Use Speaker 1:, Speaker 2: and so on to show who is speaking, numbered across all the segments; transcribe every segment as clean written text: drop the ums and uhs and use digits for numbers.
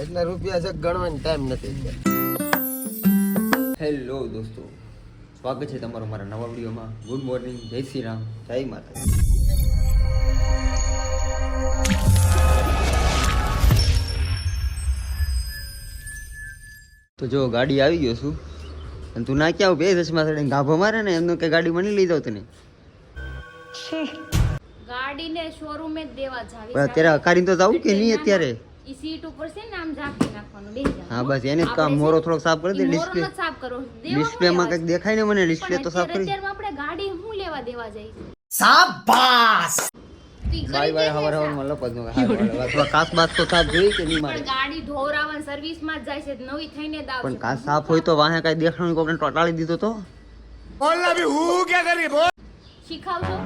Speaker 1: એટલા રૂપિયા છે ગણવાનો ટાઈમ નથી.
Speaker 2: હેલો દોસ્તો, સ્વાગત છે તમારું મારા નવા વિડીયોમાં. ગુડ મોર્નિંગ, જય શ્રી રામ, જય માતા. તો જો ગાડી આવી ગયો છું અને તું ના ક્યાં બે ચશ્મા ચડીને ગાભો મારે ને એમનો કે ગાડી મને લઈ જાવ તને
Speaker 3: ગાડીને શોરૂમે જ દેવા જાવી.
Speaker 2: અત્યારે અકારી તો જાવું કે નહીં અત્યારે?
Speaker 3: ઈ સીટ ઉપર છે ને આમ ઝાંકી નાખવાનું બેહી જવાનું.
Speaker 2: હા બસ એને જ કામ. મોરો થોડોક સાફ કરી દે. ડિસ્પ્લે
Speaker 3: મોરો સાફ કરો.
Speaker 2: ડિસ્પ્લે માં કંઈક દેખાય ને મને. ડિસ્પ્લે તો સાફ કરી.
Speaker 3: અત્યારે આપણે ગાડી હું લેવા દેવા જઈ.
Speaker 2: શાબાશ. Bye bye. હવાર હવારમાં લપત નો થોડા કાચ બાચ તો સાફ જોઈ કે નહીં મારે?
Speaker 3: પણ ગાડી ધોરાવન સર્વિસ માં જ જાય છે, નવી થઈને જ આવશે.
Speaker 2: પણ કાચ સાફ હોય તો વાહે કઈ દેખાણું કોકને ટોટાળી દીધો તો
Speaker 1: બોલ અભી હું क्या કરી બોલ.
Speaker 3: શીખાવજો.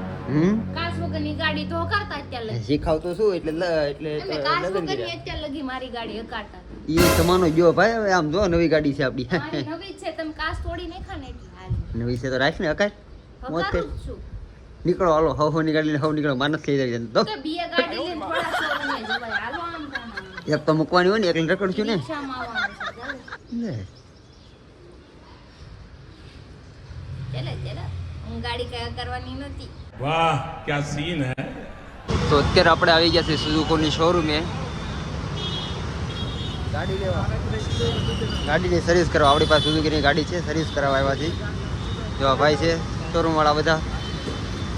Speaker 3: કાચ વગરની ગાડી ધો કરતા અત્યારે લગી.
Speaker 2: શીખાવતો શું એટલે
Speaker 3: અમે કાચ વગરની અત્યારે લગી મારી ગાડી હકારતા.
Speaker 2: ઈ તમારો ગયો ભાઈ. હવે આમ જો નવી ગાડી છે આપડી.
Speaker 3: મારી નવી જ છે, તમે કાચ તોડી નાખા ને એટલે હાલ
Speaker 2: નવી છે તો રાખ ને અકાય.
Speaker 3: હકારું જ છું.
Speaker 2: નીકળો હાલો. હવ ની ગાડી હવ નીકળો. માનસ થઈ જાય તો
Speaker 3: કે બીએ ગાડી લઈને થોડા શોરૂમે જવાય. હાલો આમ કામ.
Speaker 2: એક તો મૂકવાની હોય ને એટલે રખડ છું ને.
Speaker 3: રિક્ષામાં આવવાનું છે. ચાલો.
Speaker 2: લે
Speaker 3: ચલે હું ગાડી કયા કરવાની નથી.
Speaker 4: वाह क्या सीन है.
Speaker 2: તો અત્યારે આપણે આવી ગયા છે સુઝુકોની શોરૂમે ગાડી લેવા. ગાડીની સર્વિસ કરવા આપણી પાસે સુઝુકીની ગાડી છે. સર્વિસ કરાવવા આવ્યા છીએ. જો આ ભાઈ છે શોરૂમ વાળા બધા.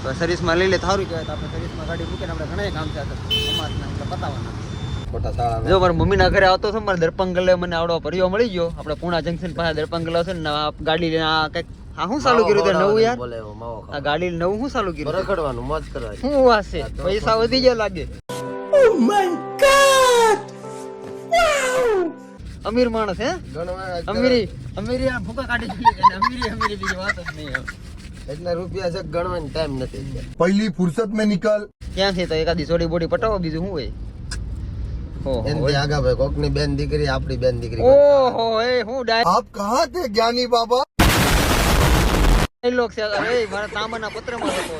Speaker 2: તો સર્વિસમાં લઈ લે સારું કહેવાય. તો આપણે સર્વિસમાં ગાડી મૂકીને આપણે ઘણા કામ છે સમાજના એટલે પતાવવાના.
Speaker 1: ખોટા તાળા
Speaker 2: જો મારા મમ્મીના ઘરે આવતો હતો મારે દર્પંગલે મને આવડો પરિયો મળી ગયો. આપણે પૂણા જંકશન પાસે દર્પંગલ છે ને આ ગાડી લઈને આ કંઈક હા શું ચાલુ કર્યું તે નવું યાર?
Speaker 1: બોલે માવો
Speaker 2: આ ગાડી નવું શું ચાલુ કર્યું?
Speaker 1: રખડવાનું મોજ કરવાની.
Speaker 2: શું વાત છે? પૈસા વધી ગયા લાગે. અમીર માણસ હે?
Speaker 1: ગણવા
Speaker 2: અમીરી આ ભૂકા કાઢી દીધી. અમીરી બીજી વાત જ નહીં હવે.
Speaker 1: એટલા રૂપિયા છે ગણવાનો ટાઈમ નથી.
Speaker 5: पहली फुर्सत में निकल.
Speaker 2: ક્યાં છે તો એકાદી સોડી બોડી પટાવો બીજું શું હોય?
Speaker 1: એનથી આગા ભાઈ કોકની બેન દીકરી આપણી બેન દીકરી.
Speaker 2: ઓહો એ હું
Speaker 5: आप कहाँ थे ज्ञानी बाबा?
Speaker 2: ડાયલોગ છે. એ મારા તાંબાના પત્રમાં લખો.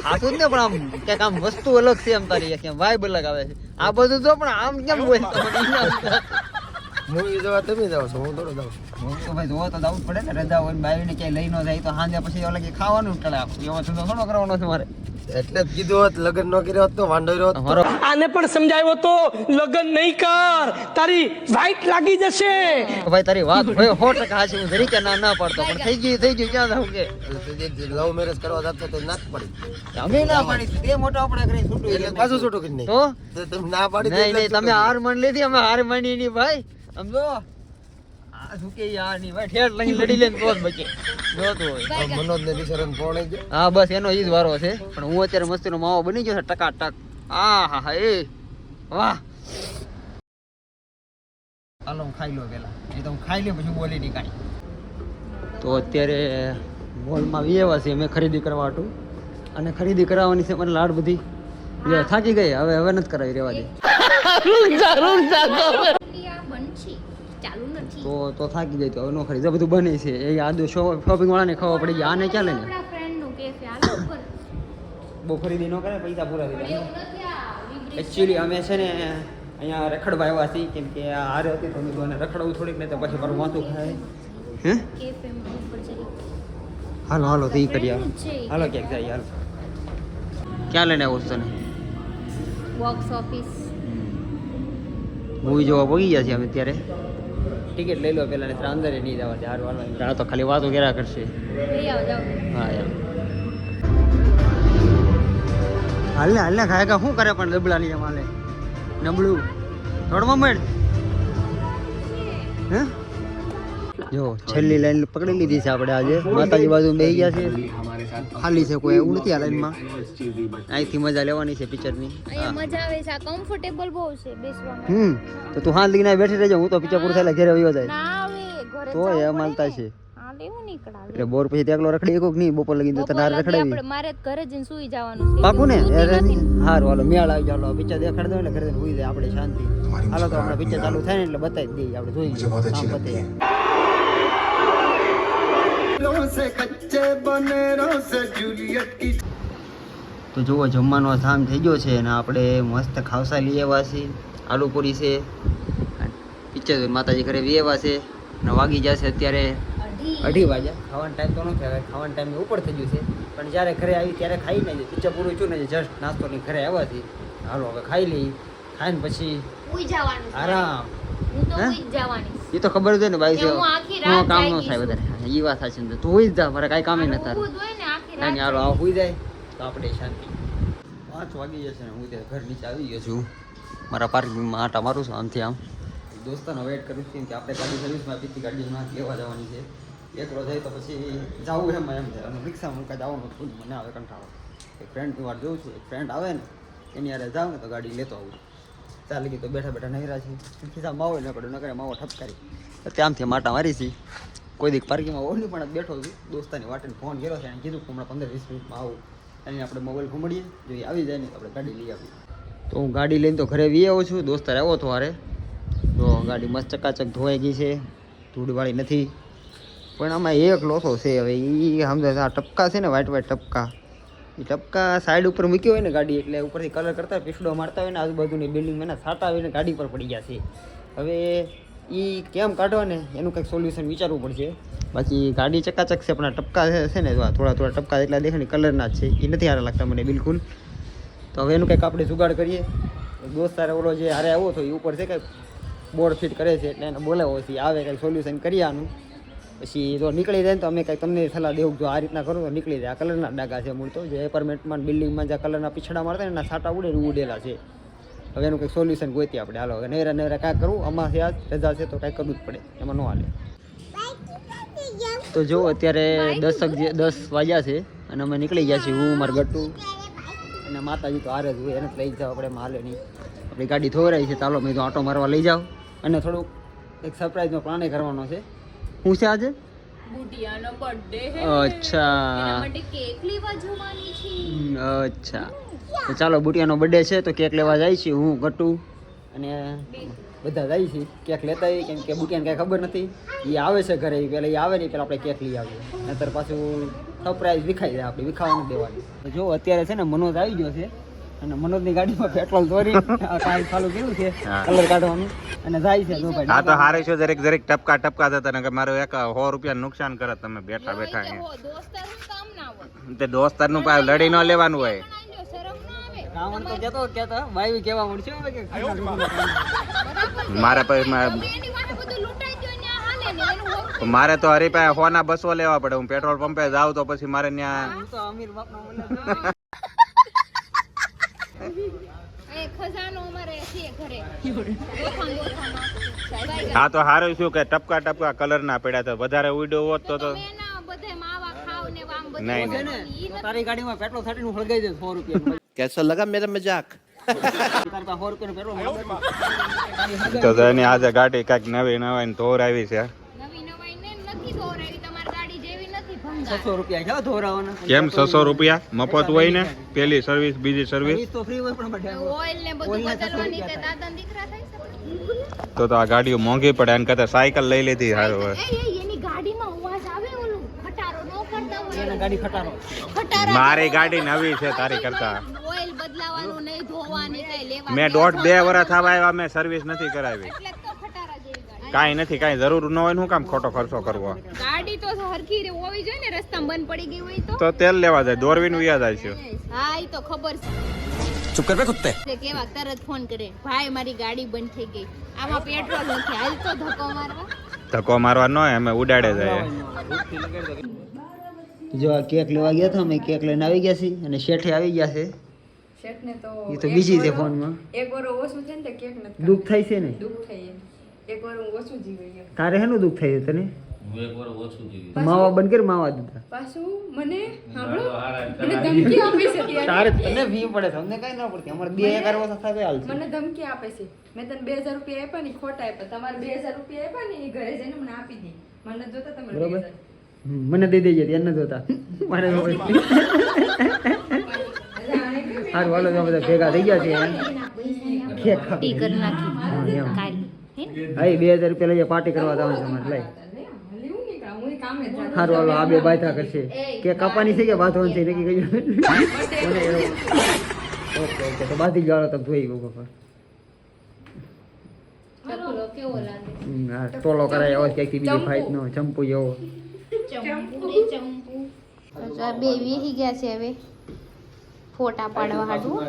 Speaker 2: હાથું જ ને પણ આમ ક્યાંક આમ વસ્તુ અલગ છે એમ તારી ક્યાં વાઇબ અલગ આવે છે. આ બધું તો પણ આમ કેમ હોય?
Speaker 1: મૂવી જોવા તમે જાવ છો, હું થોડો જાઉં છું.
Speaker 2: હું તો ભાઈ જોવા તો જવું જ પડે ને. રજા હોય ને બાવીને ક્યાંય લઈ ન જાય તો સાંજે પછી ઓલા કે ખાવાનું જ ટળે. એવો ધંધો થોડો કરવાનો છે મારે.
Speaker 1: એટલે જ કીધું હોત લગ્ન નો કર્યો હોત તો વાંધો રહ્યો હોત.
Speaker 2: મારો
Speaker 6: આને પણ સમજાવ્યો તો લગન નહીં કર, તારી વાઈટ લાગી જશે.
Speaker 2: ભાઈ તારી વાત હોય 100% હાચી. હું જરીકે ના પાડતો પણ થઈ ગયું ક્યાં જાવ કે
Speaker 1: લવ મેરેજ કરવા જતો તો ના જ પડી.
Speaker 2: અમે ના પાડી. તે મોટો આપણે કરી છૂટું
Speaker 1: એટલે પાછું છૂટું કરી નહીં.
Speaker 2: તો
Speaker 1: તો તમે ના પાડી
Speaker 2: નહીં નહીં તમે હાર માન લીધી. અમે હાર માની નહીં ભાઈ. સમજો આ શું કે યાર ની ભાઈ ઠેર લઈ લડી લે તો જ બચે. જોતું હોય
Speaker 1: મનોજ ને બિચારાને ફોન આવી ગયો.
Speaker 2: હા બસ એનો ઈ જ વારો છે. પણ હું અત્યારે મસ્તીનો માવો બની ગયો છે ટકાટક. આ હા હા એ વાહ. હાલો હું ખાઈ લો પેલા. એ તો હું ખાઈ લે પછી બોલી નહીં કાંઈ. તો અત્યારે મોલમાં આવ્યા છે અમે ખરીદી કરવા હતું. અને ખરીદી કરાવવાની છે મને લાડ બધી. જો થાકી ગઈ. હવે નથી કરાવી રહેવા દે.
Speaker 3: આ બનશી ચાલુ નથી.
Speaker 2: તો થાકી ગઈ તો હવે નો ખરીદ. બધું બને છે. એ આદુ શોપિંગ વાળાને ખબર પડી ગઈ. આને ક્યાં લઈને
Speaker 3: આપણા ફ્રેન્ડ નું કેફે હાલો ઉપર.
Speaker 2: બહુ ખરીદી ન કરે પૈસા પૂરા થઈ જાય.
Speaker 3: એવું નથી આ વિબ્રેશન.
Speaker 2: એકચ્યુઅલી અમે છે ને અહીંયા રખડવા આવ્યા છીએ. કેમ કે આ હારે હતી તો મેં એને રખડવું થોડીક ને તો પછી મારું માથું ખાય. હે
Speaker 3: કેફે માં ઉપર જરી
Speaker 2: હાલો હાલો તો ઈ કરી
Speaker 3: friend છે.
Speaker 2: હાલો ક્યાંક જાય હાલો. ક્યાં લઈને આવ્યો છું તને?
Speaker 3: Box office.
Speaker 2: મૂવી જોવા પગી ગયા છીએ અમે અત્યારે. ટિકિટ લઈ લો પેલા ને અંદર નહીં જવા દે. હારું હાલો. આ તો ખાલી વાતો કર્યા કરશે.
Speaker 3: લઈ આવો જાઓ.
Speaker 2: હા યાર હાલ ને ખાય કા શું કરે પણ દબલા ની માલે નબળું થોડમાં મળ. હે જો છેલ્લી લાઈન પકડી લીધી છે આપણે આજે. માતાજી બાજુ બેસી ગયા છે. ખાલી છે કોઈ એવું નથી આ લાઈનમાં. અહીંથી મજા લેવાની છે પિક્ચરની.
Speaker 3: અહીંયા મજા આવે છે. આ કમ્ફર્ટેબલ બહુ છે બેસવામાં.
Speaker 2: તો તું હાથ લઈને બેઠી રહેજો. હું તો પિક્ચર પૂરું થાય ઘરે વયો જાય.
Speaker 3: ના આવે ઘરે
Speaker 2: તો એ માલતા છે.
Speaker 3: હા લેવું નીકળાવે.
Speaker 2: એટલે બોર પછી એકલો રખડી કોક નહીં. બપોર લગીને તો તને રખડાવી
Speaker 3: મારે ઘરે જઈને સુઈ જવાનું છે.
Speaker 2: પાકું ને. હારું હાલો મેળ આવી જાવ. પિક્ચર દેખાડ દો એટલે ઘરે જઈને સુઈ જાય આપણે શાંતિ. હાલો તો આપણે પિક્ચર ચાલુ થાય ને એટલે બતાવી દઈએ આપણે જોઈ કામ પતે. તો જુઓ જમવાનો થામ થઈ ગયો છે અને આપણે મસ્ત ખાવસા લઈ આવ્યા છીએ. આલુ પૂરી છે, પિક્ચર માતાજી ઘરે વેવા છે અને વાગી જશે અત્યારે 2:30 વાગ્યા. ખાવાનો ટાઈમ તો નથી, હવે ખાવાનો ટાઈમ ઉપર થઈ ગયું છે, પણ જ્યારે ઘરે આવી ત્યારે ખાઈ નહીં. પિક્ચર પૂરું છું ને જસ્ટ નાસ્તોની ઘરે આવ્યાથી હાલો હવે ખાઈ લઈ, ખાઈને પછી
Speaker 3: ઉઈ જવાનું છે.
Speaker 2: આરામ.
Speaker 3: હું તો
Speaker 2: હે?
Speaker 3: ઉઈ જ જવાની
Speaker 2: એ
Speaker 3: છે.
Speaker 2: તો ખબર છે ને ભાઈ છે,
Speaker 3: હું આખી રાત
Speaker 2: કામ ન
Speaker 3: જાગી
Speaker 2: થાય
Speaker 3: છું.
Speaker 2: વધારે. એ વાત સાચી ને, તું હોઈ જ જા, મારે કાંઈ કામે નથી
Speaker 3: ઊભું
Speaker 2: તારું.
Speaker 3: જ હોય ને આખી
Speaker 2: કાંઈ નહીં, હાલો
Speaker 3: રાત
Speaker 2: આ હોઈ જાય તો આપણે શાંતિ. 5 વાગી જશે ને હું ત્યાં ઘર નીચે આવી ગયો છું. મારા પાર્કિંગમાં આટા મારું છું આમથી આમ. દોસ્તાનો વેઇટ કરું છું કે આપણે ગાડી સર્વિસમાં પીતી ગાડીમાં લેવા જવાની છે. એકલો જાય તો પછી જવું એમાં એમ થાય, અને રિક્ષામાં કાંઈ જવાનું ખુદ મને આવે કંટાળો. એક ફ્રેન્ડની વાર જોઉં છું, એક ફ્રેન્ડ આવે ને એની યારે જાઉં ને તો ગાડી લેતો આવું. ચાલી ગઈ તો બેઠા બેઠા નહીરા છે, ખિસ્સા માવો ન પડે, ન કરે માવો ઠપકારી. ત્યાંથી માટા મારી છે. કોઈ દીક પાર્કિંગમાં ઓલી પણ બેઠો છું, દોસ્તાની વાટે ફોન કર્યો છે અને કીધું કે હમણાં 15-20 મિનિટમાં આવું. અને આપણે મોબાઈલ ઘૂમડીએ, જો એ આવી જાય ને તો આપણે ગાડી લઈ આવીએ. તો હું ગાડી લઈને તો ઘરે વી આવું છું. દોસ્તાર આવ્યો હતો હારે, તો ગાડી મસ્ત ચકાચક ધોવાઈ ગઈ છે, ધૂળવાળી નથી. પણ આમાં એક લોસો છે હવે, એ સમજે આ ટપકા છે ને, વ્હાઈટ વ્હાઈટ ટપકા, એ ટપકા સાઈડ ઉપર મૂક્યો હોય ને ગાડી, એટલે ઉપરથી કલર કરતા હોય, પીસડો મારતા હોય ને આજુબાજુની બિલ્ડિંગમાં ને છાંટા આવીને ગાડી પર પડી ગયા છે. હવે એ કેમ કાઢવા ને એનું કંઈક સોલ્યુશન વિચારવું પડશે. બાકી ગાડી ચકાચક છે, પણ આ ટપકા છે ને થોડા થોડા ટપકા એટલા દેખાય ને કલરના જ છે, એ નથી સારા લાગતા મને બિલકુલ. તો હવે એનું કંઈક આપણે જુગાડ કરીએ. દોસ્તારે ઓલો જે હારે આવ્યો હતો એ ઉપર છે કંઈક બોર્ડ ફિટ કરે છે, એટલે એને બોલાવો છે, આવે કંઈક સોલ્યુશન કરીએ આનું. પછી જો નીકળી જાય ને તો અમે કંઈક તમને સલાહ દેવું, જો આ રીતના કરો તો નીકળી જાય. આ કલરના ડાઘા છે મૂળ તો, જે એપાર્ટમેન્ટમાં બિલ્ડિંગમાં જે કલરના પીછડા મારતા ને એના છાંટા ઉડે ને ઉડેલા છે. હવે એનું કંઈક સોલ્યુશન ગોતીએ આપણે. હાલો હવે નેરા નેરા કાંઈક કરવું, આમાં છે આજ રજા છે તો કાંઈક કરવું જ પડે, એમાં ન હાલે. તો જો અત્યારે 10 વાગ્યા છે અને અમે નીકળી ગયા છીએ. હું મારું ગટ્ટુ અને માતાજી તો હારે જ હોય, એને જ લઈ જાઓ આપણે, હાલે નહીં. આપણી ગાડી થોરાઈ છે, ચાલો મેં તો આટો મારવા લઈ જાઓ. અને થોડુંક એક સરપ્રાઈઝનો પ્લાન કરવાનો છે. શું છે આજે?
Speaker 3: બુટિયાનો બર્થડે છે.
Speaker 2: અચ્છા
Speaker 3: એના માટે કેક લેવા જવાની છે.
Speaker 2: અચ્છા, તો ચાલો બુટિયાનો બર્થડે છે તો કેક લેવા જાય છે. હું ગટ્ટુ અને બધા જાય છે કેક લેતા હોય, કેમ કે બુટિયાને કાંઈ ખબર નથી. એ આવે છે ઘરે, પહેલાં એ આવે નહીં, પહેલાં આપણે કેક લઈ આવીએ, નહીતર પાછું સરપ્રાઈઝ વિખાઈ જાય, આપણે વિખાવાનું દેવાની. તો જો અત્યારે છે ને મનોજ આવી ગયો છે અને મનોજની ગાડીમાં પેટ્રોલ ચોરી કામ ચાલુ કર્યું છે, કલર કાઢવાનું, અને જાય છે. જો ભાઈ
Speaker 7: હા તો હારે છો, જરીક ટપકા ટપકા થતા ને મારો એક 100 રૂપિયા નુકસાન કરત તમે બેઠા બેઠા અહીંયા.
Speaker 3: દોસ્તાર હું કામ ના હોય,
Speaker 7: તે દોસ્તાર નું પાછું લડી ન લેવાનું હોય.
Speaker 3: પણ શરમ ના આવે.
Speaker 2: કામણ તો કેતો ભાઈ કેવા મળશે હવે કે
Speaker 7: મારે પછી
Speaker 3: એની વાહે બધું લૂંટાઈ ગયું ને આ હાલે ને એનું હોરું.
Speaker 7: મારે તો હરીપાઈ હોના 200 લેવા પડે. હું પેટ્રોલ પંપે જાઉં તો પછી મારે ત્યાં
Speaker 2: હું તો અમીર બાપનો મને
Speaker 3: એ ખજાનો અમારે છે ઘરે. દોખામાં.
Speaker 7: હા તો હારું શું કે ટપકા ટપકા કલર ના પડ્યા તો વધારે ઉડ્યો હોત તો
Speaker 3: તમે એના બધે માવા ખાવ ને વામ બધું
Speaker 7: નહીં,
Speaker 2: છે ને તો તારી ગાડીમાં પેટ્રોલ 30 નું હળગાઈ દે 100 રૂપિયા.
Speaker 5: कैसा लगा मेरा मजाक?
Speaker 2: તાર પાસે 100 રૂપિયાનું પેટ્રોલ
Speaker 7: તો એની આજે ગાડી કાંઈક નવી નવાઈ ધોર આવી છે.
Speaker 3: નવી નવાઈ ને નથી દોરાવી, તમારી ગાડી જેવી નથી ભંગાર.
Speaker 2: 600 રૂપિયા છે ધોરાવાના.
Speaker 7: કેમ 600 રૂપિયા મફત હોય ને? પેલી સર્વિસ બીજી સર્વિસ
Speaker 2: સર્વિસ તો ફ્રી હોય પણ બધે
Speaker 3: ઓઇલ ને બધું
Speaker 2: ઓઇલના 600
Speaker 3: બદલવાની
Speaker 2: રૂપિયા
Speaker 3: તે
Speaker 2: થાય.
Speaker 3: દાદા દીકરા થાય છે.
Speaker 7: તો આ ગાડીઓ મોંઘી પડે. એને કરતા સાયકલ લઈ લીધી સારું હોય.
Speaker 3: એની ગાડીમાં અવાજ આવે ઓલું ખટારો નો કરતા હોય.
Speaker 2: એના ગાડી ખટારો.
Speaker 3: ખટારા
Speaker 7: મારી ગાડી નવી છે તારી કરતા.
Speaker 3: ઓઇલ બદલાવાનું નહીં, ધોવાની કઈ લેવાની.
Speaker 7: મેં 1.5-2 વર્ષ થવા આવ્યા, મેં સર્વિસ નથી કરાવી.
Speaker 3: એટલે જ તો ખટારા જેવી ગાડી.
Speaker 7: કાંઈ નથી, કાંઈ જરૂર ન હોય ને હું કામ ખોટો ખર્ચો કરવો.
Speaker 3: ગાડી તો હરખી રે હોવી જોઈએ ને, રસ્તામાં બંધ પડી ગઈ હોય તો.
Speaker 7: તો તેલ લેવા જાય, દોરવીને વ્યા જાય છે.
Speaker 3: હા ઈ તો ખબર છે.
Speaker 5: चुप कर बे कुत्ते।
Speaker 3: તે કેવા તરત ફોન કરે, ભાઈ મારી ગાડી બંધ થઈ ગઈ, આમાં પેટ્રોલ નથી, હાલ તો ધક્કો મારવા.
Speaker 7: ધક્કો મારવા ન હોય, અમે ઉડાડે જાય.
Speaker 2: જો આ કેક લેવા ગયા હતા, અમે કેક લઈને આવી ગયા છીએ અને શેઠે આવી ગયા છે.
Speaker 8: શેઠને તો
Speaker 2: એ તો બીજી છે ફોનમાં.
Speaker 8: એક વાર ઓછું છે ને તે કેક નથી
Speaker 2: દુઃખ થાય છે ને?
Speaker 8: દુઃખ થાય એમ. એક વાર હું ઓછું જીવી ગયો.
Speaker 2: તારે હેનું દુઃખ થાય છે તને? માવા બંધ કરી, માવા દીધા.
Speaker 8: પાછું મને સાંભળો, મને ધમકી આપે છે ત્યારે.
Speaker 2: તારે તને વી પડે છે, અમને કઈ ના પડતી. અમારે 2,000 વર્ષ થાય હાલ છે.
Speaker 8: મને ધમકી આપે છે. મેં તને 2,000 રૂપિયા આપ્યા ને ઈ ખોટા આપ્યા. તમારે 2,000 રૂપિયા આપ્યા ને એ ઘરે જઈને મને આપી દે. મને નથી જોતા તમારે
Speaker 2: બરોબર.
Speaker 8: 2,000.
Speaker 2: મને દઈ દેજે, એને જોતા મને સારું હાલો, તો બધા ભેગા થઈ ગયા છે. કેક
Speaker 3: ટી કરી નાખી
Speaker 2: હા, એમ.
Speaker 3: કાલ હે ને?
Speaker 2: હા, 2,000 રૂપિયા લઈએ, પાર્ટી કરવા જવાનું છે અમારે. લઈ
Speaker 8: હાલે હું નહીં કામ, હું કામે જ જાતી.
Speaker 2: સારું હાલો, આ બે બાયથા કરશે. કેક કાપવાની છે કે બાંધવાની છે નક્કી કર્યું? ઓકે ઓકે, તો બાંધી જ ગાળો તો જોઈ ગયો.
Speaker 3: ઢોકળો કેવો લાગે
Speaker 2: ટોલો કરાય એવો ક્યાંક બીજી ફાઈટ નો ચંપુ જેવો
Speaker 3: ચંપુ રે ચંપુ તો આ બે વેહી ગયા છે હવે ફોટા પાડવા હાટું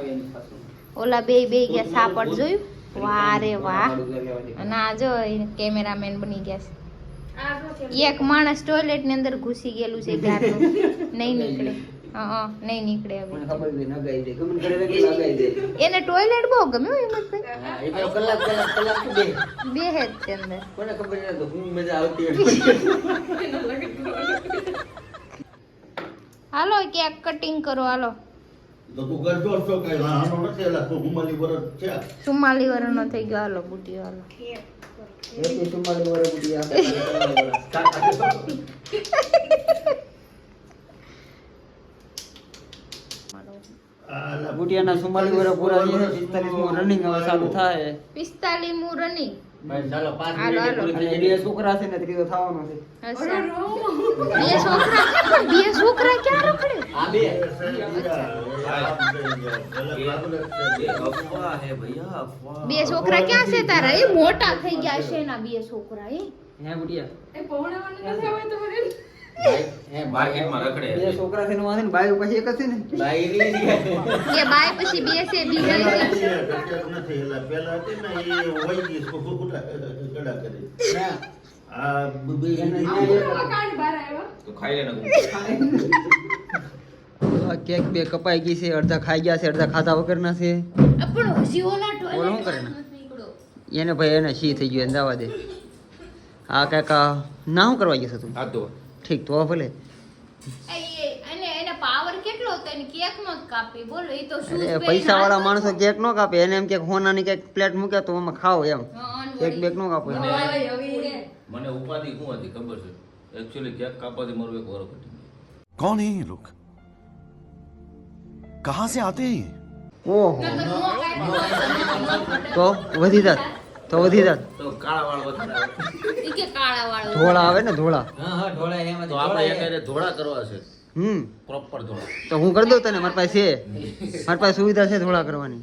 Speaker 3: ઓલા બે ગયા સાપડ જોયું વાહ રે વાહ અને આ જો કેમેરામેન બની ગયા છે એક માણસ ટોયલેટ ની અંદર ઘૂસી ગયેલું છે ગારનું નહીં નીકળે નહીં નીકળે હવે એને ટોયલેટ બહુ ગમ્યું હિંમતભાઈ બે હેડ છે અંદર હાલો કેક કટિંગ કરો હાલો 44 વર્ષનો થઈ ગયો હાલો બુટીઓ હાલો
Speaker 2: બુટિયાના 44 વર્ષ પૂરા થયા 45મું રનિંગ હવે ચાલુ થાય
Speaker 3: 45મું રનિંગ
Speaker 2: હાલો હાલો અને બે છોકરા છે ને ત્રીજો થવાનો છે
Speaker 3: બે છોકરા ક્યાં રખડે બે છોકરા ક્યાં છે તારા એ મોટા થઈ ગયા છે એના બે છોકરા એ
Speaker 2: હે બુટિયા
Speaker 8: એ પહોણાવાનું નથી આવે તમારે
Speaker 2: બે છોકરા છે ને વાંધે ને બાઈ પછી એક જ છે ને
Speaker 3: કે બાય પછી બે છે બીજા
Speaker 8: કાંડ બહાર આવ્યો
Speaker 2: કેક બે કપાઈ ગઈ છે અડધા ખાઈ ગયા છે અડધા ખાધા વગરના છે
Speaker 3: પણ હજી ઓલા
Speaker 2: ઓલો શું કરે ને? એને ભાઈ એને શી થઈ ગયું એને જવા દે આ કાંઈક ના શું કરવા ગયો તું ઠીક તો ભલે
Speaker 3: અને એને પાવર કેટલો હતો એને કેક નો જ કાપી બોલો એ તો શું
Speaker 2: પૈસા વાળા માણસો કેક નો કાપે એને એમ કે હોનાની કઈક પ્લેટ મૂકે તો એમાં ખાવ એમ કેક બેક નો કાપે
Speaker 9: મને ઉપાધિ શું હતી ખબર છે એકચ્યુઅલી કેક કાપવાથી મારું એક વરસ ઘટી
Speaker 5: कौन है ये लोग कहाँ से आते हैं ये
Speaker 2: ઓહો તો વધી જાત તો વધી જાત
Speaker 9: તો કાળા વાળ વધારે
Speaker 3: ઈ કે કાળા વાળો
Speaker 2: ધોળા આવે ને ધોળા
Speaker 9: તો આપણે એક ધોળા કરવા છે
Speaker 2: હમ
Speaker 9: પ્રોપર ધોળા
Speaker 2: તો હું કરી દઉં તને મારી પાસે છે મારી પાસે સુવિધા છે ધોળા કરવાની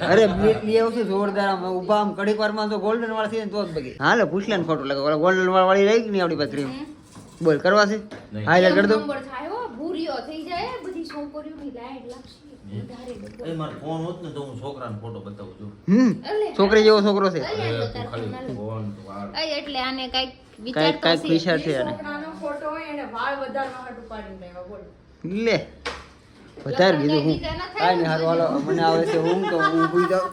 Speaker 2: અરે બે આવશે જોરદાર આમ ઊભા આમ કડીક વારમાં તો ગોલ્ડન વાળા છે ને તો જ બગી હાલે પૂછ લે ને ફોટો લગાવ ગોલ્ડન વાળી રહી કે નહીં આપણી પાસે ક્રીમ બોલ કરવા છે હાઈલાઈટ કરી દઉં
Speaker 3: નંબર થાય હો ભૂરીઓ થઈ જાય બધી છોકરીઓની લાઈટ લાગશે
Speaker 9: એ મારો ફોન હોત ને તો હું છોકરાનો ફોટો બતાવું છું
Speaker 2: છોકરી જેવો છોકરો છે
Speaker 9: ખાલી ફોન વાળ
Speaker 3: એટલે આને કઈક
Speaker 2: કાંઈક કાંઈક વિચાર છે આને
Speaker 8: છોકરાનો ફોટો હોય એને વાળ વધારવા હાટુ પાડીને આવ્યા બોલ
Speaker 2: લે વધારે કીધું હું કાંઈ નહીં હારું હાલો મને આવે છે હું તો હું ભૂઈ જાઉં